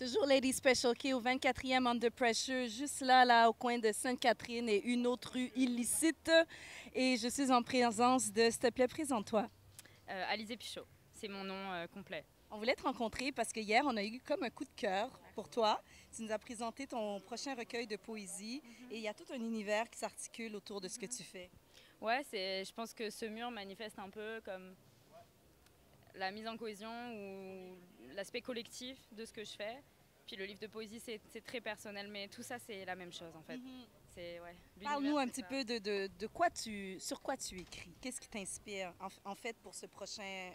Toujours Lady Special K au 24e Under Pressure, juste là, au coin de Sainte-Catherine et une autre rue illicite. Et je suis en présence de, s'il te plaît, présente-toi. Alizé Pichot, c'est mon nom complet. On voulait te rencontrer parce que hier, on a eu comme un coup de cœur pour toi. Tu nous as présenté ton prochain recueil de poésie et il y a tout un univers qui s'articule autour de ce que tu fais. Ouais, je pense que ce mur manifeste un peu comme la mise en cohésion ou l'aspect collectif de ce que je fais. Puis le livre de poésie, c'est très personnel, mais tout ça, c'est la même chose en fait. Ouais, Parle-nous l'univers, un c'est petit ça. peu de quoi sur quoi tu écris. Qu'est-ce qui t'inspire en fait pour ce prochain...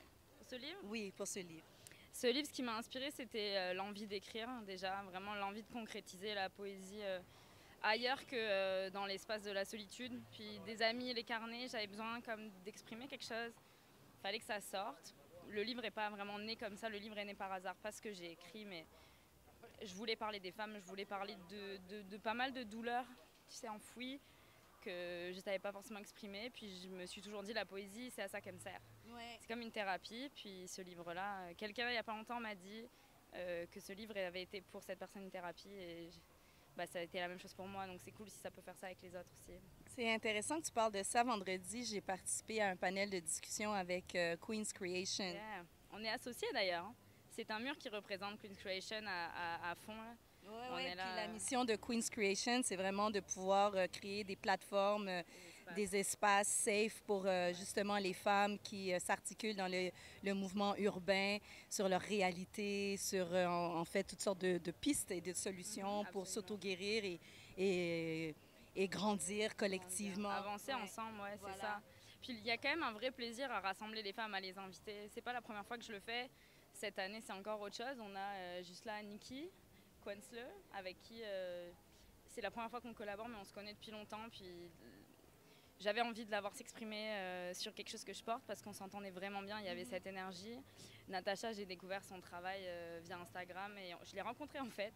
Ce livre, Oui, pour ce livre. ce qui m'a inspiré, c'était l'envie d'écrire déjà, vraiment l'envie de concrétiser la poésie ailleurs que dans l'espace de la solitude. Puis des amis, les carnets, j'avais besoin comme d'exprimer quelque chose. Il fallait que ça sorte. Le livre n'est pas vraiment né comme ça, le livre est né par hasard, pas ce que j'ai écrit, mais je voulais parler des femmes, je voulais parler de pas mal de douleurs, tu sais, enfouies, que je ne savais pas forcément exprimer. Puis je me suis toujours dit, la poésie, c'est à ça qu'elle me sert. Ouais. C'est comme une thérapie. Puis ce livre-là, quelqu'un il n'y a pas longtemps m'a dit que ce livre avait été pour cette personne une thérapie. Et bah, ça a été la même chose pour moi, donc c'est cool si ça peut faire ça avec les autres aussi. C'est intéressant que tu parles de ça. Vendredi, j'ai participé à un panel de discussion avec Queen's Creation. Yeah. On est associés d'ailleurs. C'est un mur qui représente Queen's Creation à fond. Là. Ouais, On ouais. est là. Puis la mission de Queen's Creation, c'est vraiment de pouvoir créer des plateformes, des espaces safe pour justement les femmes qui s'articulent dans le mouvement urbain, sur leur réalité, sur en fait toutes sortes de pistes et de solutions pour s'auto-guérir et grandir collectivement. Avancer ensemble, ouais, voilà. C'est ça. Puis il y a quand même un vrai plaisir à rassembler les femmes, à les inviter. C'est pas la première fois que je le fais. Cette année, c'est encore autre chose. On a juste là Nikki Quensler, avec qui c'est la première fois qu'on collabore, mais on se connaît depuis longtemps. Puis j'avais envie de la voir s'exprimer sur quelque chose que je porte parce qu'on s'entendait vraiment bien, il y avait cette énergie. Natacha, j'ai découvert son travail via Instagram et je l'ai rencontrée en fait.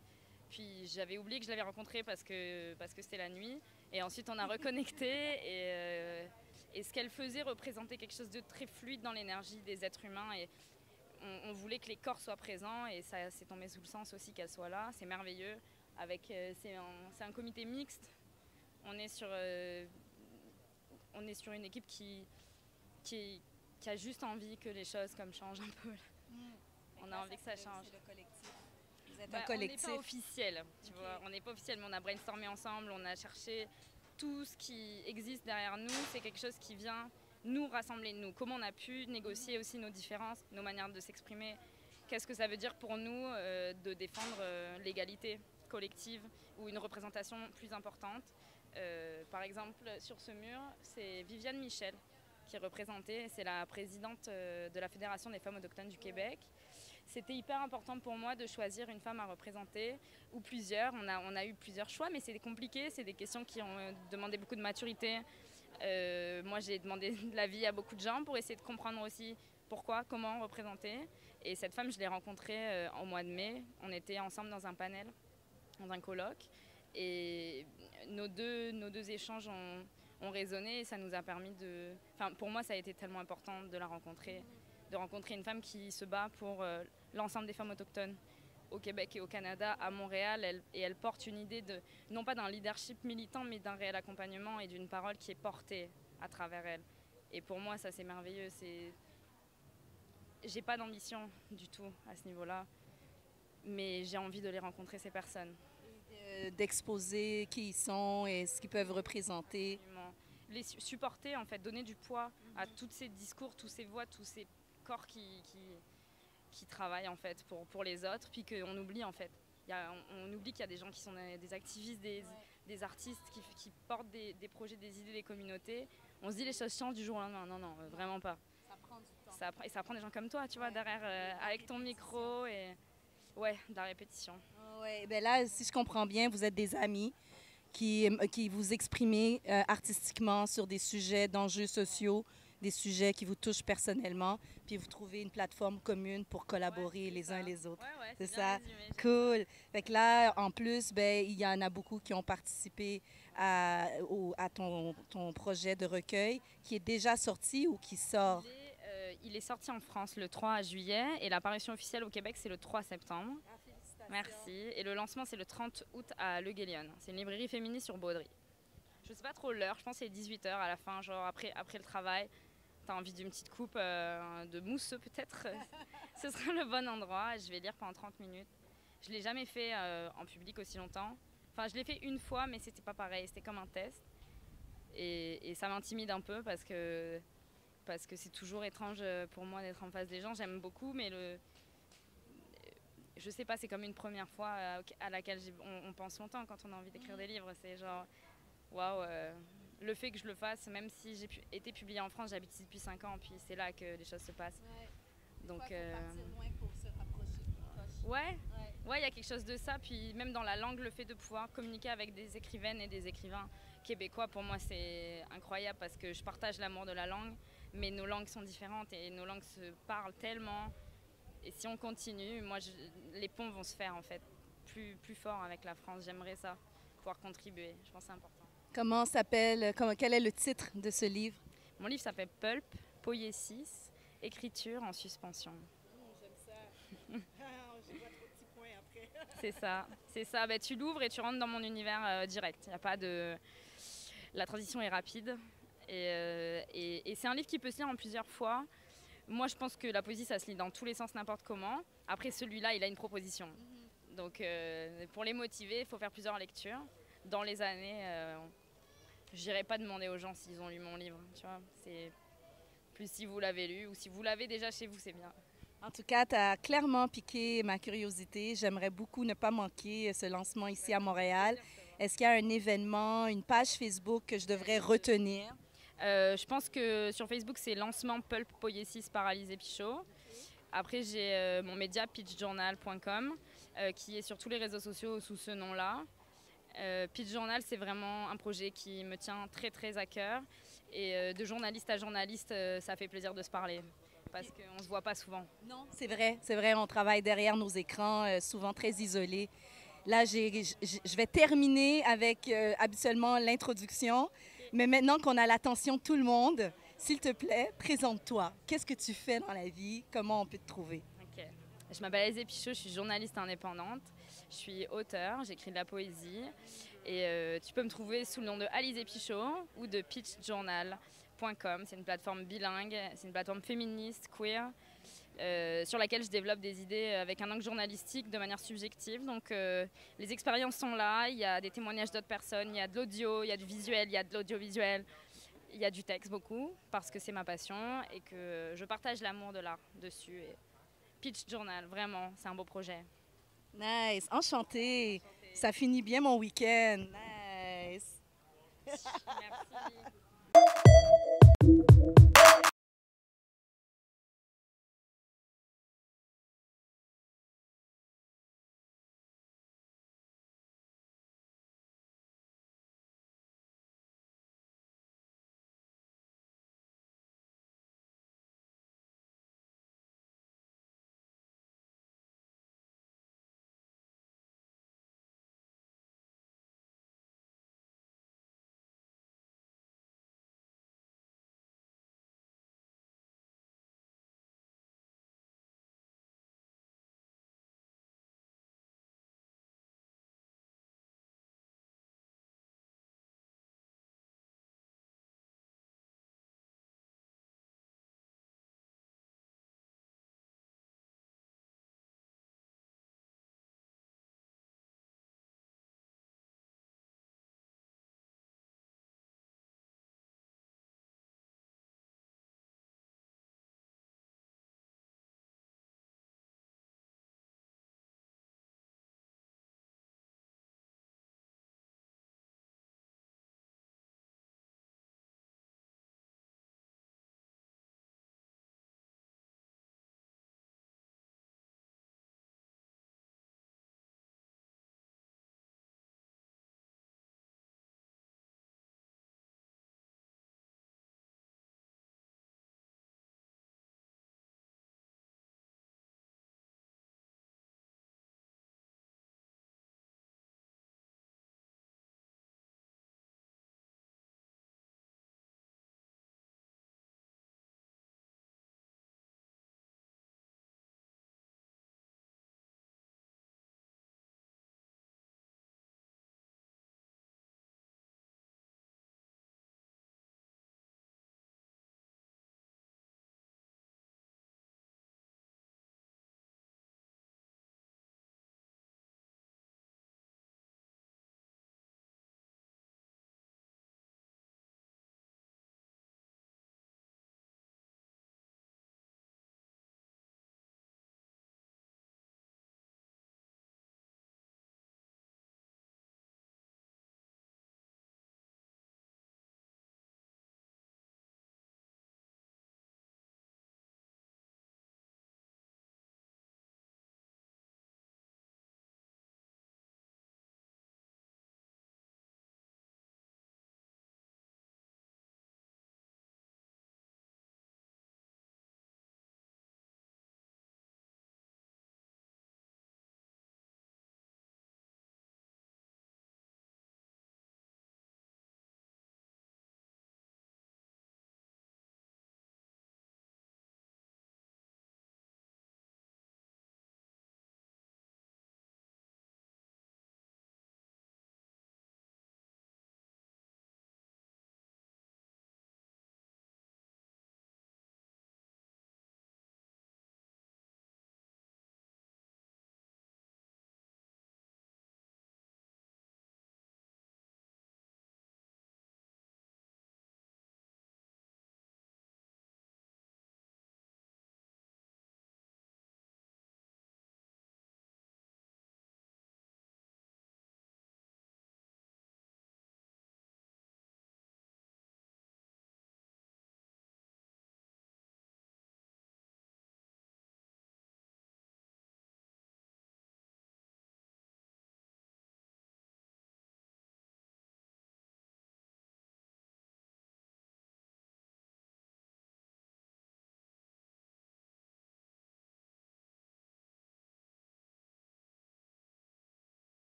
Puis j'avais oublié que je l'avais rencontrée parce que c'était la nuit. Et ensuite on a reconnecté et ce qu'elle faisait représentait quelque chose de très fluide dans l'énergie des êtres humains. Et on voulait que les corps soient présents et ça c'est tombé sous le sens aussi qu'elle soit là. C'est merveilleux. C'est un comité mixte. On est sur une équipe qui a juste envie que les choses comme changent un peu. On a envie que ça change. C'est le collectif. Vous êtes un collectif. On n'est pas officiel, tu vois. On n'est pas officiel, mais on a brainstormé ensemble, on a cherché tout ce qui existe derrière nous. C'est quelque chose qui vient nous rassembler, nous. Comment on a pu négocier aussi nos différences, nos manières de s'exprimer. Qu'est-ce que ça veut dire pour nous de défendre l'égalité collective ou une représentation plus importante. Par exemple, sur ce mur, c'est Viviane Michel qui est représentée. C'est la présidente de la Fédération des femmes autochtones du Québec. C'était hyper important pour moi de choisir une femme à représenter, ou plusieurs. On a eu plusieurs choix, mais c'est compliqué. C'est des questions qui ont demandé beaucoup de maturité. Moi, j'ai demandé de l'avis à beaucoup de gens pour essayer de comprendre aussi pourquoi, comment représenter. Et cette femme, je l'ai rencontrée au mois de mai. On était ensemble dans un panel, dans un colloque. Et nos deux échanges ont résonné et ça nous a permis de... Enfin, pour moi, ça a été tellement important de la rencontrer, de rencontrer une femme qui se bat pour l'ensemble des femmes autochtones au Québec et au Canada, à Montréal. Elle porte une idée non pas d'un leadership militant, mais d'un réel accompagnement et d'une parole qui est portée à travers elle. Et pour moi, ça, c'est merveilleux. J'ai pas d'ambition du tout à ce niveau-là, mais j'ai envie de les rencontrer, ces personnes. D'exposer qui ils sont et ce qu'ils peuvent représenter. Absolument. Les supporter, en fait, donner du poids à tous ces discours, tous ces voix, tous ces corps qui travaillent en fait pour les autres, puis qu'on oublie en fait. On oublie qu'il y a des gens qui sont des activistes, des artistes qui portent des projets, des idées, des communautés. On se dit les choses changent du jour au lendemain. Non, non, vraiment pas. Ça prend du temps. Ça prend des gens comme toi, tu vois, derrière, avec ton micro et ouais, de la répétition. Ouais, ben là, si je comprends bien, vous êtes des amis qui vous exprimez artistiquement sur des sujets d'enjeux sociaux, des sujets qui vous touchent personnellement, puis vous trouvez une plateforme commune pour collaborer les uns et les autres. Ouais, c'est ça? Résumé, cool. Fait que là, en plus, ben, il y en a beaucoup qui ont participé à ton projet de recueil qui est déjà sorti ou qui sort? Il est sorti en France le 3 juillet et la parution officielle au Québec, c'est le 3 septembre. Merci. Et le lancement, c'est le 30 août à Le Guélion. C'est une librairie féministe sur Baudry. Je sais pas trop l'heure, je pense que c'est 18 h à la fin, genre après le travail. T'as envie d'une petite coupe de mousse peut-être. Ce sera le bon endroit. Je vais lire pendant 30 minutes. Je l'ai jamais fait en public aussi longtemps. Enfin, je l'ai fait une fois, mais c'était pas pareil. C'était comme un test. Et ça m'intimide un peu parce que c'est toujours étrange pour moi d'être en face des gens. J'aime beaucoup, mais je sais pas, c'est comme une première fois à laquelle on pense longtemps quand on a envie d'écrire des livres. C'est genre, waouh, le fait que je le fasse, même si j'ai été publiée en France, j'habite ici depuis 5 ans, puis c'est là que les choses se passent. Ouais. Donc, faut partir loin pour se rapprocher plus proche. Ouais, il y a quelque chose de ça. Puis même dans la langue, le fait de pouvoir communiquer avec des écrivaines et des écrivains québécois, pour moi, c'est incroyable parce que je partage l'amour de la langue, mais nos langues sont différentes et nos langues se parlent tellement. Et si on continue, les ponts vont se faire en fait plus forts avec la France. J'aimerais ça, pouvoir contribuer. Je pense que c'est important. Comment quel est le titre de ce livre? Mon livre s'appelle Pulp, Poiesis, écriture en suspension. J'aime ça. Je vois trop de petits points après. C'est ça. Ben, tu l'ouvres et tu rentres dans mon univers direct. Y a pas de... La transition est rapide. Et c'est un livre qui peut se lire en plusieurs fois. Moi, je pense que la poésie, ça se lit dans tous les sens, n'importe comment. Après, celui-là, il a une proposition. Donc, pour les motiver, il faut faire plusieurs lectures. Dans les années, je n'irai pas demander aux gens s'ils ont lu mon livre. Tu vois, c'est plus si vous l'avez lu ou si vous l'avez déjà chez vous, c'est bien. En tout cas, tu as clairement piqué ma curiosité. J'aimerais beaucoup ne pas manquer ce lancement ici à Montréal. Est-ce qu'il y a un événement, une page Facebook que je devrais retenir? Je pense que sur Facebook, c'est lancement Pulp Poiesis par Alizé Pichot. Après, j'ai mon média pitchjournal.com qui est sur tous les réseaux sociaux sous ce nom-là. Pitch Journal, c'est vraiment un projet qui me tient très très à cœur. Et de journaliste à journaliste, ça fait plaisir de se parler parce qu'on ne se voit pas souvent. Non, c'est vrai, on travaille derrière nos écrans, souvent très isolés. Là, je vais terminer avec habituellement l'introduction. Mais maintenant qu'on a l'attention de tout le monde, s'il te plaît, présente-toi. Qu'est-ce que tu fais dans la vie? Comment on peut te trouver? Okay. Je m'appelle Alizé Pichot, je suis journaliste indépendante. Je suis auteure, j'écris de la poésie. Et tu peux me trouver sous le nom de Alizé Pichot ou de pitchjournal.com. C'est une plateforme bilingue, c'est une plateforme féministe, queer, sur laquelle je développe des idées avec un angle journalistique de manière subjective. Donc les expériences sont là, il y a des témoignages d'autres personnes, il y a de l'audio, il y a du visuel, il y a de l'audiovisuel, il y a du texte beaucoup, parce que c'est ma passion et que je partage l'amour de l'art dessus. Et Pitch Journal, vraiment, c'est un beau projet. Nice, enchantée. Ça finit bien mon week-end. Nice. Merci.